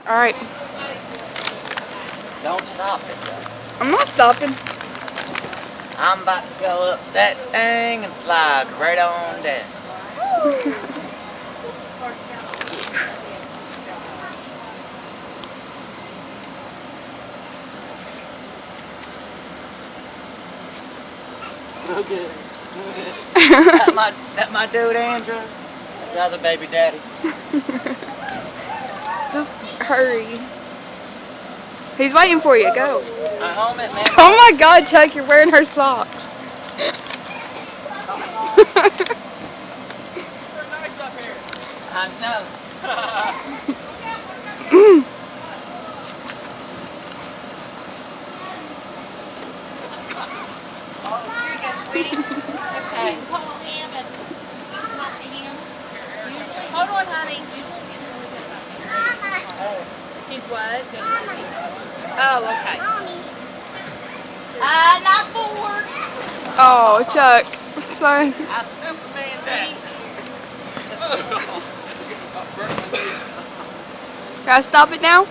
Alright. Don't stop it, though. I'm not stopping. I'm about to go up that thing and slide right on down. Okay. that my dude Andrew? That's the other baby daddy. Just hurry. He's waiting for you. Go. Home it, man. Oh my God, Chuck, you're wearing her socks. Nice up here. I know. Here you go, sweetie. Okay. You can call him and talk to him. Hold on, honey. He's what? Oh, okay. Not bored. Oh, Chuck. Son. I Superman that. Gotta stop it now?